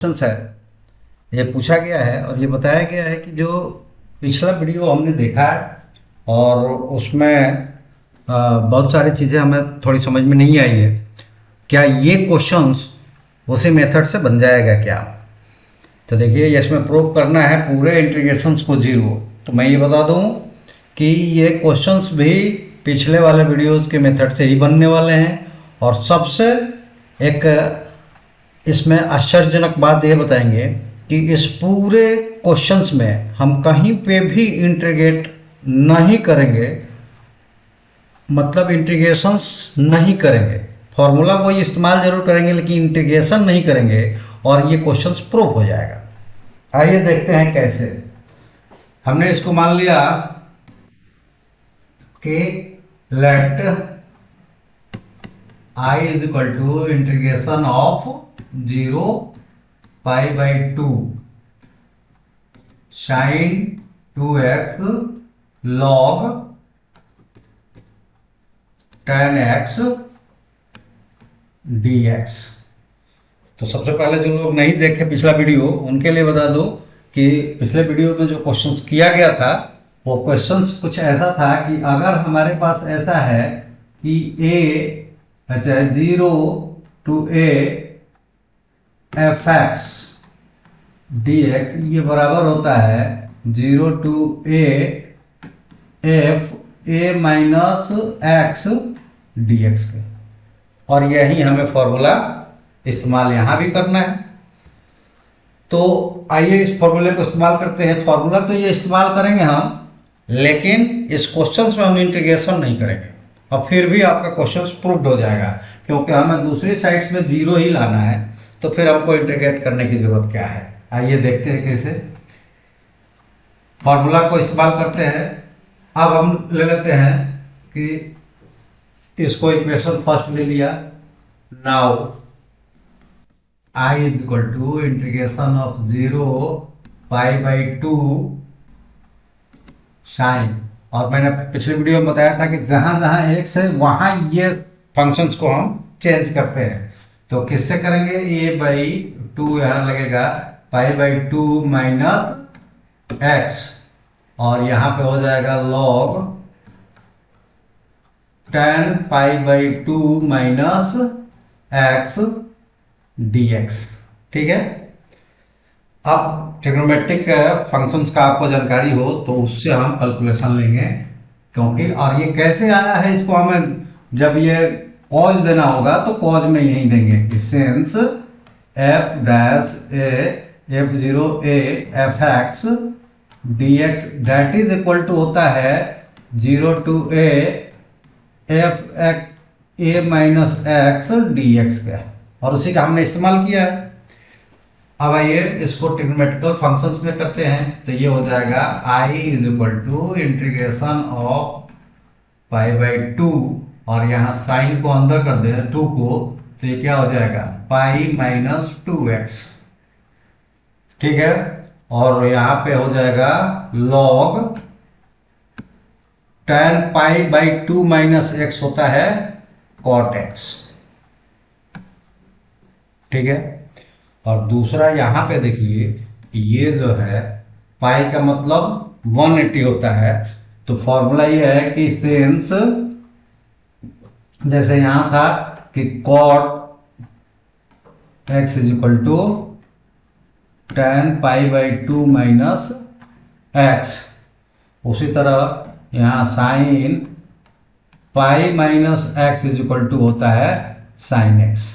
Question है, ये पूछा गया है और ये बताया गया है कि जो पिछला वीडियो हमने देखा है और उसमें बहुत सारी चीज़ें हमें थोड़ी समझ में नहीं आई है। क्या ये क्वेश्चंस उसी मेथड से बन जाएगा क्या? तो देखिए, इसमें प्रूव करना है पूरे इंटीग्रेशंस को जीरो। तो मैं ये बता दूं कि ये क्वेश्चंस भी पिछले वाले वीडियोस के मेथड से ही बनने वाले हैं। और सबसे एक इसमें आश्चर्यजनक बात यह बताएंगे कि इस पूरे क्वेश्चंस में हम कहीं पे भी इंटीग्रेट नहीं करेंगे, मतलब इंटीग्रेशंस नहीं करेंगे। फॉर्मूला वही इस्तेमाल जरूर करेंगे लेकिन इंटीग्रेशन नहीं करेंगे और ये क्वेश्चंस प्रूव हो जाएगा। आइए देखते हैं कैसे। हमने इसको मान लिया कि let I is equal to integration of 0 pi by 2 sine 2x log tan x dx। तो सबसे पहले जो लोग नहीं देखे पिछला वीडियो उनके लिए बता दो कि पिछले वीडियो में जो क्वेश्चंस किया गया था वो क्वेश्चंस कुछ ऐसा था कि अगर हमारे पास ऐसा है कि अच्छा 0 to a fx dx ये बराबर होता है 0 to a f a minus x dx के। और यही हमें फॉर्मूला इस्तेमाल यहां भी करना है। तो आइए इस फॉर्मूले को इस्तेमाल करते हैं। फॉर्मूला तो ये इस्तेमाल करेंगे हम, लेकिन इस क्वेश्चन में हम इंटीग्रेशन नहीं करेंगे और फिर भी आपका क्वेश्चन प्रूव्ड हो जाएगा, क्योंकि हमें दूसरी साइड्स में जीरो ही लाना है। तो फिर हमको इंटीग्रेट करने की जरूरत क्या है, आइए देखते हैं कैसे। फॉर्मूला को इस्तेमाल करते हैं। अब हम ले लेते हैं कि इसको इक्वेशन फर्स्ट ले लिया। Now I is equal to integration of 0 pi by 2 sine. और मैंने पिछले वीडियो में बताया था कि जहां जहां एक्स है वहां ये फंक्शंस को हम चेंज करते हैं। तो किससे करेंगे? a बाई 2 यहां लगेगा पाई बाई 2 माइनस एक्स और यहां पे हो जाएगा log tan pi by 2 minus x dx। ठीक है। अब ट्रिग्नोमेट्रिक फंक्शंस का आपको जानकारी हो तो उससे हम कैलकुलेशन लेंगे, क्योंकि और ये कैसे आया है इसको हमें जब ये कॉज देना होगा तो कॉज में यही देंगे। Since F dash A F zero A F X D X that is equal to होता है 0 to A F A minus X D X का, और उसी का हमने इस्तेमाल किया है। अब आइए इसको ट्रिग्नोमेट्रिकल फंक्शंस में करते हैं। तो ये हो जाएगा I is equal to integration of pi by 2 और यहाँ साइन को अंदर कर दे 2 को, तो ये क्या हो जाएगा पाई माइनस 2x। ठीक है। और यहाँ पे हो जाएगा log tan pi by 2 minus x होता है cot x। ठीक है। और दूसरा यहां पे देखिए, ये जो है पाई का मतलब 180 होता है। तो फॉर्मूला ये है कि सिंस, जैसे यहां था कि cot x is equal to tan pi by 2 minus X, उसी तरह यहां sine pi minus X is equal to होता है साइन एक्स।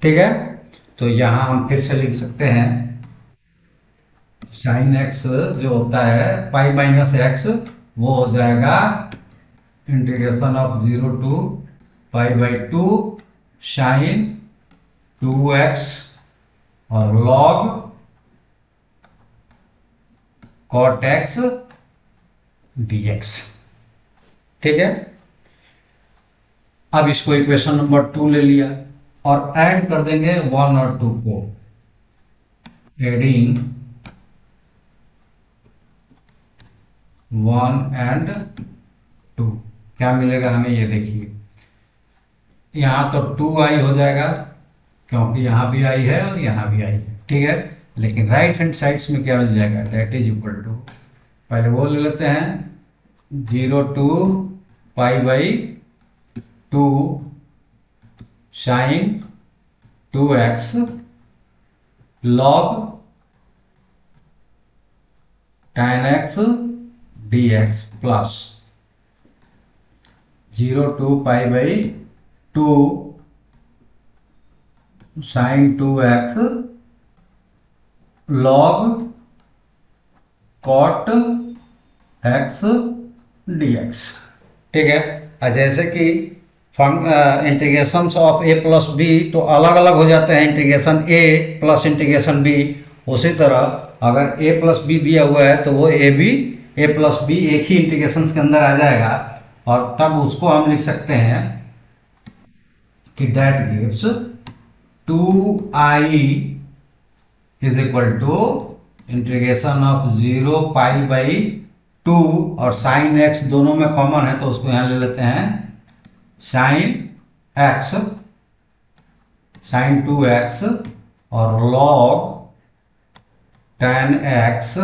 ठीक है। तो यहां हम फिर से लिख सकते हैं साइन एक्स जो होता है पाई माइनस एक्स, वो हो जाएगा integration of 0 to pi by 2 sine 2x और लॉग cot x dx। ठीक है। अब इसको इक्वेशन नंबर 2 ले लिया और ऐड कर देंगे 1 और 2 को। एडिंग 1 एंड 2 क्या मिलेगा हमें, ये देखिए। यहां तो 2i हो जाएगा क्योंकि यहाँ भी आई है और यहाँ भी आई है, ठीक है। लेकिन राइट हैंड साइड्स में क्या मिल जाएगा, डेट इज इक्वल टू, पहले वो ले लेते हैं, 0 to π/2 sine 2x log tan x dx plus 0 to π/2 sine 2x log cot x dx, ठीक है। जैसे कि integrations of a plus B तो अलग अलग हो जाते हैं, integration a plus integration b। उसी तरह अगर a प्लस बी दिया हुआ है तो वो a प्लस बी एक ही इंटीग्रेशन के अंदर आ जाएगा, और तब उसको हम लिख सकते हैं कि that gives 2i is equal to integration of 0 π/2, और साइन x दोनों में कॉमन है तो उसको यहां ले लेते हैं साइन x साइन 2x और log tan x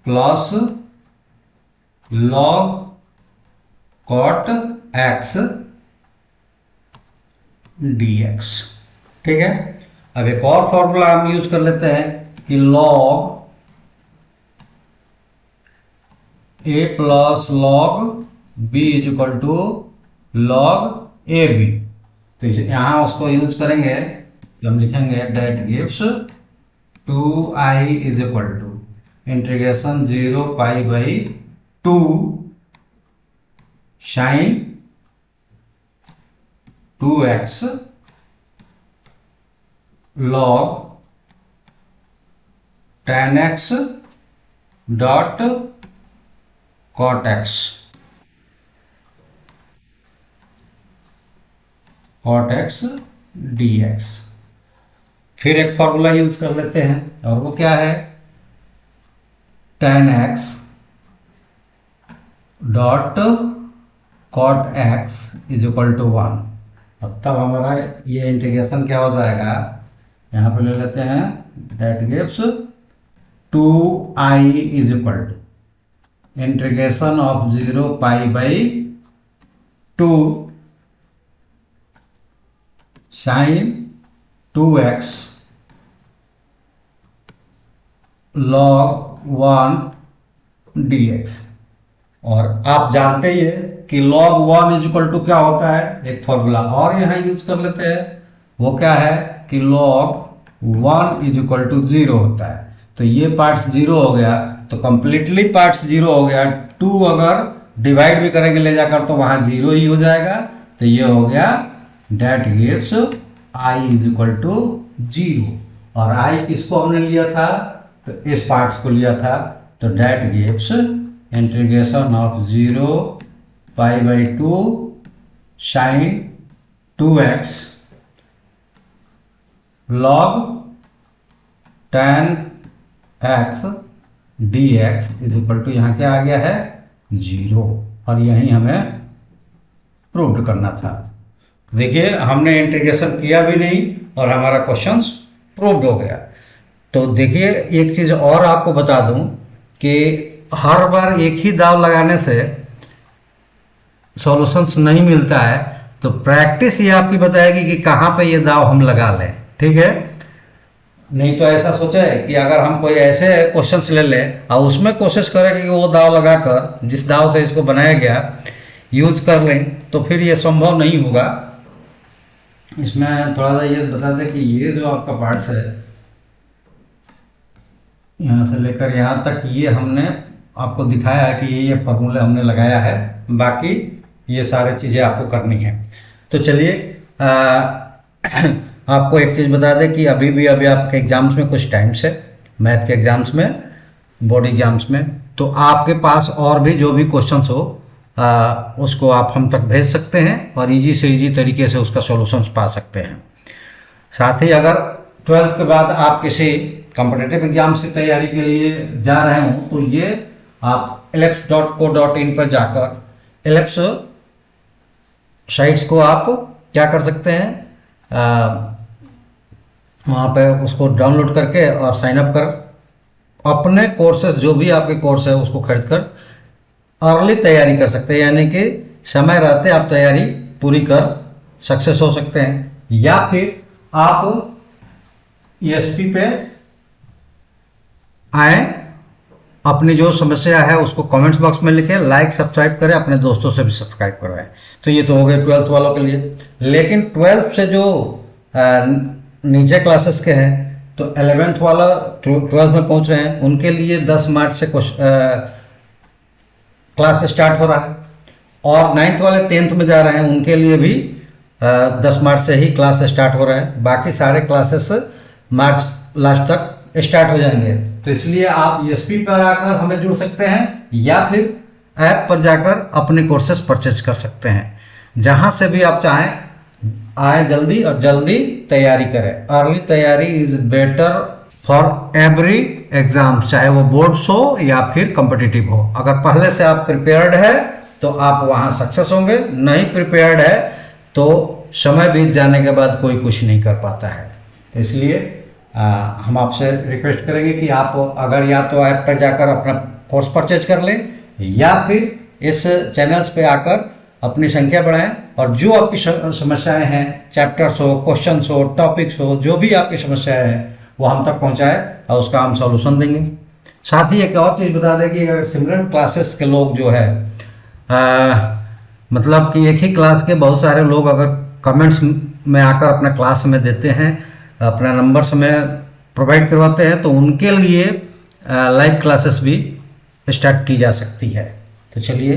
plus log cot x dx, ठीक है। अब एक और फॉर्मूला हम यूज कर लेते हैं कि log a plus log b is equal to log ab। तो यहाँ उसको यूज करेंगे तो हम लिखेंगे that gives 2i is equal to integration 0 π/2 sine 2x log tan x dot cot x dx। फिर एक फॉर्मूला यूज कर लेते हैं और वो क्या है, tan x dot cot x is equal to 1। और तब हमारा ये इंटीग्रेशन क्या हो जाएगा, यहाँ पे ले लेते हैं that gives 2i is equal to integration of 0 π/2 sine 2x log 1 dx। और आप जानते ही है कि log 1 इज इक्वल टू क्या होता है, एक फॉर्मूला और यहाँ यूज कर लेते हैं, वो क्या है कि log 1 इज इक्वल टू 0 होता है। तो ये पार्ट्स 0 हो गया तो कंप्लीटली पार्ट्स 0 हो गया। 2 अगर डिवाइड भी करेंगे ले जाकर तो वहां 0 ही हो जाएगा। तो ये हो गया that gives i is equal to 0। और i किसको हमने लिया था, तो इस पार्ट्स को लिया था। तो that gives integration of 0 π/2 sine 2x log tan x dx is equal to यहाँ क्या आ गया है 0, और यही हमें प्रूव करना था। देखिए हमने इंटीग्रेशन किया भी नहीं और हमारा क्वेश्चन प्रूव्ड हो गया। तो देखिए एक चीज़ और आपको बता दूं कि हर बार एक ही दाव लगाने से सॉल्यूशंस नहीं मिलता है। तो प्रैक्टिस ये आपकी बताएगी कि कहाँ पे ये दाव हम लगा लें, ठीक है। नहीं तो ऐसा सोचा है कि अगर हम कोई ऐसे क्वेश्चंस ले लें और उसमें कोशिश करें कि वो दाव लगाकर जिस दाव से इसको बनाया गया यूज कर लें, तो फिर ये संभव नहीं होगा। इसमें थोड़ा सा ये बता दें कि ये जो आपका पार्ट्स है यहाँ से लेकर यहाँ तक, ये हमने आपको दिखाया है कि ये फॉर्मूले हमने लगाया है। बाकी ये सारी चीज़ें आपको करनी है। तो चलिए आपको एक चीज़ बता दें कि अभी आपके एग्जाम्स में कुछ टाइम्स है, मैथ के एग्जाम्स में, बोर्ड एग्जाम्स में। तो आपके पास और भी जो भी क्वेश्चंस हो उसको आप हम तक भेज सकते हैं और इजी से इजी तरीके से उसका सॉल्यूशंस पा सकते हैं। साथ ही अगर 12th के बाद आप किसी कॉम्पिटिटिव एग्जाम्स की तैयारी के लिए जा रहे हों तो ये आप ellipse.co.in पर जाकर ellipse साइट्स को आप क्या कर सकते हैं, वहाँ पे उसको डाउनलोड करके और साइन अप कर अपने कोर्सेज जो भी आपके कोर्स है उसको खरीद कर अर्ली तैयारी कर सकते हैं, यानी कि समय रहते आप तैयारी पूरी कर सक्सेस हो सकते हैं। या फिर आप ESP पे आए, अपनी जो समस्या है उसको कमेंट्स बॉक्स में लिखें, लाइक सब्सक्राइब करें, अपने दोस्तों से भी सब्सक्राइब करवाएं। तो ये तो हो गए 12th वालों के लिए। लेकिन 12th से जो नीचे क्लासेस के हैं, तो 11th वाला 12th में पहुंच रहे हैं, उनके लिए 10 मार्च से क्लास स्टार्ट हो रहा है। और 9th वाले 10th में जा रहे हैं, उनके लिए भी 10 मार्च से ही क्लास स्टार्ट हो रहा है। बाकी सारे क्लासेस मार्च लास्ट तक स्टार्ट हो जाएंगे। तो इसलिए आप ESP पर आकर हमें जुड़ सकते हैं या फिर ऐप पर जाकर अपने कोर्सेज परचेज कर सकते हैं। जहां से भी आप चाहें आए जल्दी और जल्दी तैयारी करें। अर्ली तैयारी is better for every exam, चाहे वो बोर्ड्स हो या फिर कॉम्पिटिटिव हो। अगर पहले से आप प्रिपेयर्ड है तो आप वहां सक्सेस होंगे, नहीं प्रिपेयर्ड है तो समय बीत जाने के बाद कोई कुछ नहीं कर पाता है। तो इसलिए हम आपसे रिक्वेस्ट करेंगे कि आप अगर या तो ऐप पर जाकर अपना कोर्स परचेज कर लें या फिर इस चैनल्स पे आकर अपनी संख्या बढ़ाएं और जो आपकी समस्याएं हैं, चैप्टर्स हो, क्वेश्चंस हो, टॉपिक्स हो, जो भी आपकी समस्याएं हैं वो हम तक पहुंचाएं और उसका हम सॉल्यूशन देंगे। साथ ही एक और चीज़ बता दें कि अगर सिमिलर क्लासेस के लोग जो है मतलब कि एक ही क्लास के बहुत सारे लोग अगर कमेंट्स में आकर अपना क्लास में देते हैं, अपना नंबर्स में प्रोवाइड करवाते हैं, तो उनके लिए लाइव क्लासेस भी स्टार्ट की जा सकती है। तो चलिए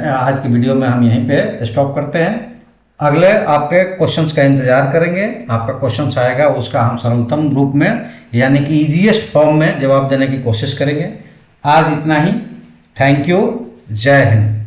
आज की वीडियो में हम यहीं पे स्टॉप करते हैं। अगले आपके क्वेश्चंस का इंतजार करेंगे। आपका क्वेश्चंस आएगा, उसका हम सरलतम रूप में यानी कि ईजीएस्ट फॉर्म में जवाब देने की कोशिश करेंगे। आज इतना ही। Thank you. जय हिंद।